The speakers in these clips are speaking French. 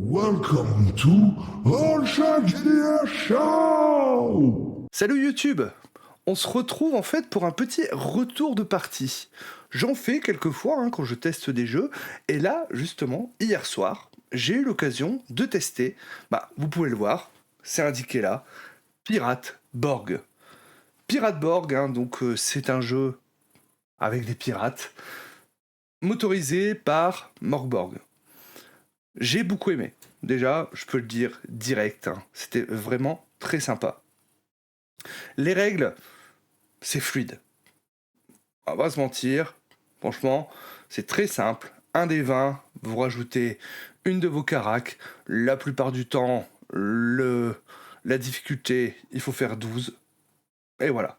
Welcome to All Shark GDR Show! Salut YouTube! On se retrouve en fait pour un petit retour de partie. J'en fais quelques fois quand je teste des jeux, et là, justement, hier soir, j'ai eu l'occasion de tester, vous pouvez le voir, c'est indiqué là, Pirate Borg. Pirate Borg, c'est un jeu avec des pirates, motorisé par Morkborg. J'ai beaucoup aimé. Déjà, je peux le dire direct, c'était vraiment très sympa. Les règles, c'est fluide. On va pas se mentir, franchement, c'est très simple. Un des 20, vous rajoutez une de vos caracs. La plupart du temps, la difficulté, il faut faire 12. Et voilà.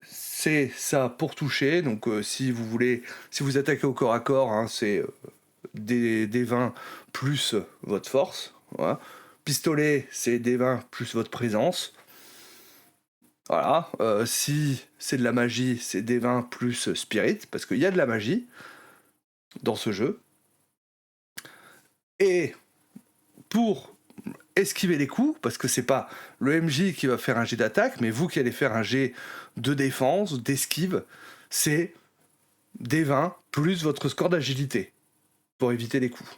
C'est ça pour toucher. Donc si vous attaquez au corps à corps, c'est des 20 plus votre force. Voilà. Pistolet, c'est des 20 plus votre présence. Voilà, si c'est de la magie, c'est des 20 plus spirit, parce qu'il y a de la magie dans ce jeu. Et pour esquiver les coups, parce que c'est pas le MJ qui va faire un jet d'attaque, mais vous qui allez faire un jet de défense, d'esquive, c'est des 20 plus votre score d'agilité, pour éviter les coups.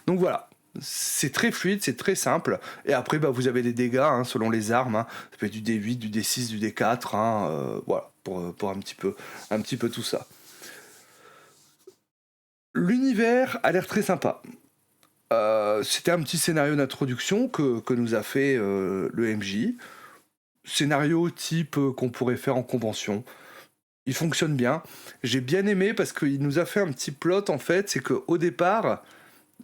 Donc voilà, c'est très fluide, c'est très simple. Et après, vous avez des dégâts selon les armes. Ça peut être du D8, du D6, du D4. Voilà, pour un petit peu tout ça. L'univers a l'air très sympa. C'était un petit scénario d'introduction que nous a fait le MJ. Scénario type qu'on pourrait faire en convention. Il fonctionne bien. J'ai bien aimé parce qu'il nous a fait un petit plot en fait. C'est qu'au départ...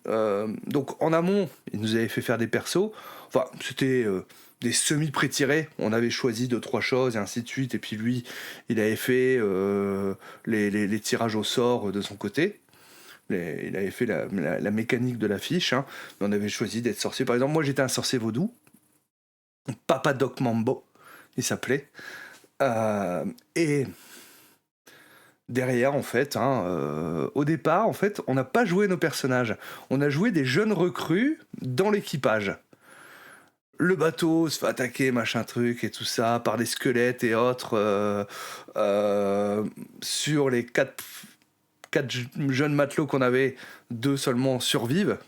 donc en amont, il nous avait fait faire des persos. Enfin, c'était des semi-pré-tirés. On avait choisi 2-3 choses et ainsi de suite. Et puis lui, il avait fait les tirages au sort de son côté. Il avait fait la mécanique de la fiche. Mais on avait choisi d'être sorcier. Par exemple, moi j'étais un sorcier vaudou. Papa Doc Mambo, il s'appelait. Et derrière, en fait, au départ, en fait, on n'a pas joué nos personnages. On a joué des jeunes recrues dans l'équipage. Le bateau se fait attaquer, machin truc, et tout ça, par des squelettes et autres. Sur les 4 jeunes matelots qu'on avait, 2 seulement survivent.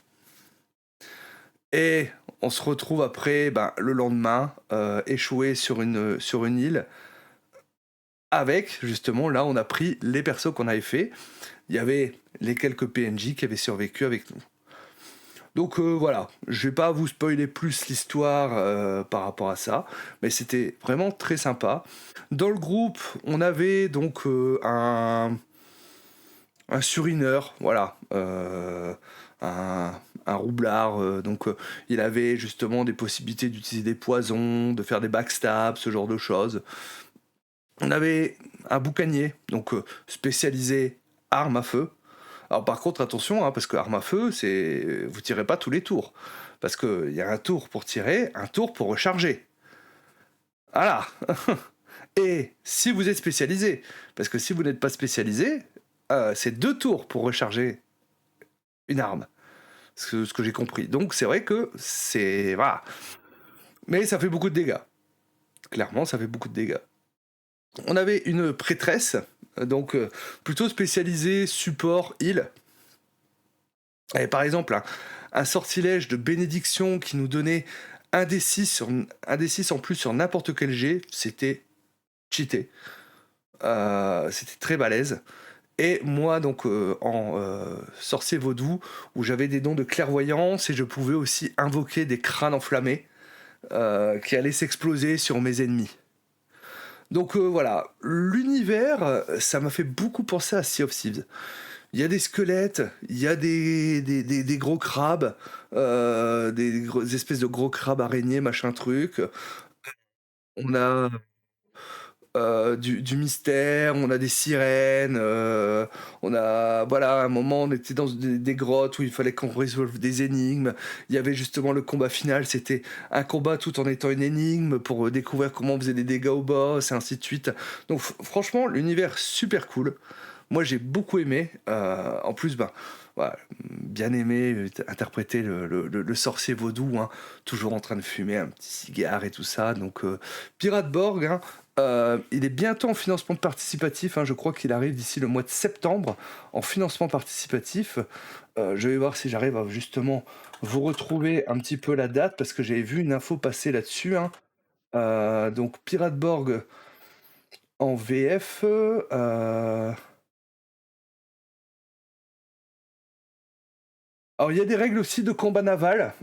Et on se retrouve après, le lendemain, échoué sur une île. Avec, justement, là, on a pris les persos qu'on avait fait. Il y avait les quelques PNJ qui avaient survécu avec nous. Donc voilà, je vais pas vous spoiler plus l'histoire par rapport à ça, mais c'était vraiment très sympa. Dans le groupe, on avait donc un surineur, voilà, un roublard. Il avait justement des possibilités d'utiliser des poisons, de faire des backstabs, ce genre de choses. On avait un boucanier, donc spécialisé armes à feu. Alors par contre, attention, parce que arme à feu, vous tirez pas tous les tours. Parce qu'il y a un tour pour tirer, un tour pour recharger. Voilà. Et si vous êtes spécialisé, parce que si vous n'êtes pas spécialisé, c'est 2 tours pour recharger une arme. Ce que j'ai compris. Donc c'est vrai que c'est... Voilà. Mais ça fait beaucoup de dégâts. Clairement, ça fait beaucoup de dégâts. On avait une prêtresse, donc plutôt spécialisée support heal. Et par exemple, un sortilège de bénédiction qui nous donnait un D6 en plus sur n'importe quel jet, c'était cheaté. C'était très balèze. Et moi, donc, en sorcier vaudou, où j'avais des dons de clairvoyance et je pouvais aussi invoquer des crânes enflammés qui allaient s'exploser sur mes ennemis. Donc voilà, l'univers, ça m'a fait beaucoup penser à Sea of Thieves. Il y a des squelettes, il y a des gros crabes, des espèces de gros crabes araignées, machin truc. On a du mystère, on a des sirènes, on a... Voilà, à un moment, on était dans des grottes où il fallait qu'on résolve des énigmes. Il y avait justement le combat final, c'était un combat tout en étant une énigme pour découvrir comment on faisait des dégâts au boss, et ainsi de suite. Donc franchement, l'univers super cool. Moi, j'ai beaucoup aimé. En plus, voilà, bien aimé interpréter le sorcier vaudou, hein, toujours en train de fumer un petit cigare et tout ça. Donc Pirateborg, hein, il est bientôt en financement participatif, hein, je crois qu'il arrive d'ici le mois de septembre en financement participatif. Je vais voir si j'arrive à justement vous retrouver un petit peu la date, parce que j'avais vu une info passer là-dessus, hein. Donc Pirateborg en VF, alors il y a des règles aussi de combat naval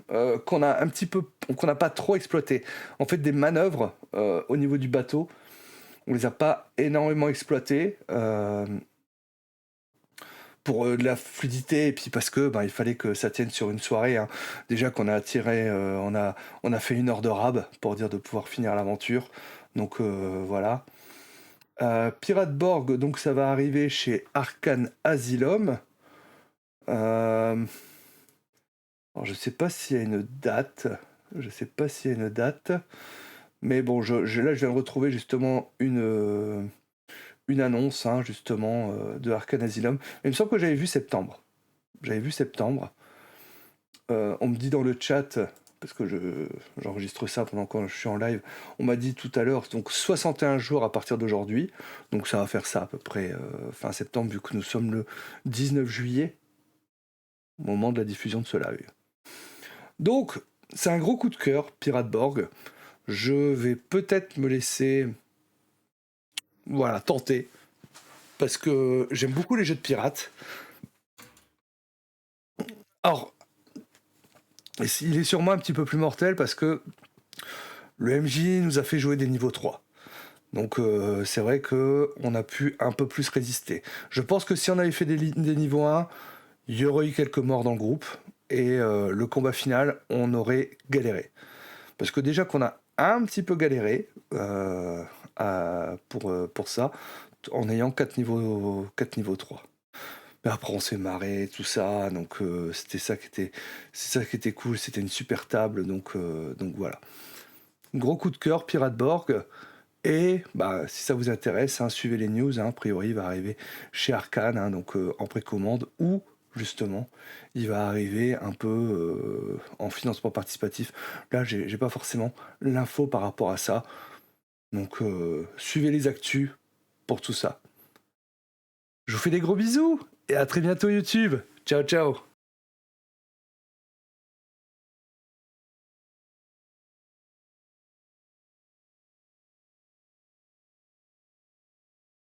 qu'on n'a pas trop exploitées. En fait, des manœuvres au niveau du bateau, on les a pas énormément exploitées pour de la fluidité, et puis parce que il fallait que ça tienne sur une soirée, hein. Déjà qu'on a tiré, on a fait 1 heure de rab pour dire de pouvoir finir l'aventure. Donc voilà. Pirateborg, donc ça va arriver chez Arcane Asylum. Euh, alors je sais pas s'il y a une date. Je sais pas s'il y a une date. Mais bon, là je viens de retrouver justement une annonce, hein, justement, de Arcane Asylum. Il me semble que j'avais vu septembre. J'avais vu septembre. On me dit dans le chat, parce que j'enregistre ça pendant que je suis en live, on m'a dit tout à l'heure, donc 61 jours à partir d'aujourd'hui. Donc ça va faire ça à peu près fin septembre, vu que nous sommes le 19 juillet, au moment de la diffusion de ce live. Donc, c'est un gros coup de cœur, Pirateborg. Je vais peut-être me laisser tenter, parce que j'aime beaucoup les jeux de pirates. Alors, il est sûrement un petit peu plus mortel, parce que le MJ nous a fait jouer des niveaux 3. Donc c'est vrai qu'on a pu un peu plus résister. Je pense que si on avait fait des niveaux 1, il y aurait eu quelques morts dans le groupe, et le combat final, on aurait galéré. Parce que déjà qu'on a un petit peu galéré pour ça, en ayant 4 niveaux 3. Mais après on s'est marré, tout ça, donc c'est ça qui était cool, c'était une super table, donc voilà. Gros coup de cœur, Pirateborg. Et si ça vous intéresse, hein, suivez les news, hein, a priori il va arriver chez Arcane, hein, donc en précommande, ou justement il va arriver un peu en financement participatif. Là j'ai pas forcément l'info par rapport à ça, donc suivez les actus pour tout ça. Je vous fais des gros bisous et à très bientôt YouTube. Ciao ciao.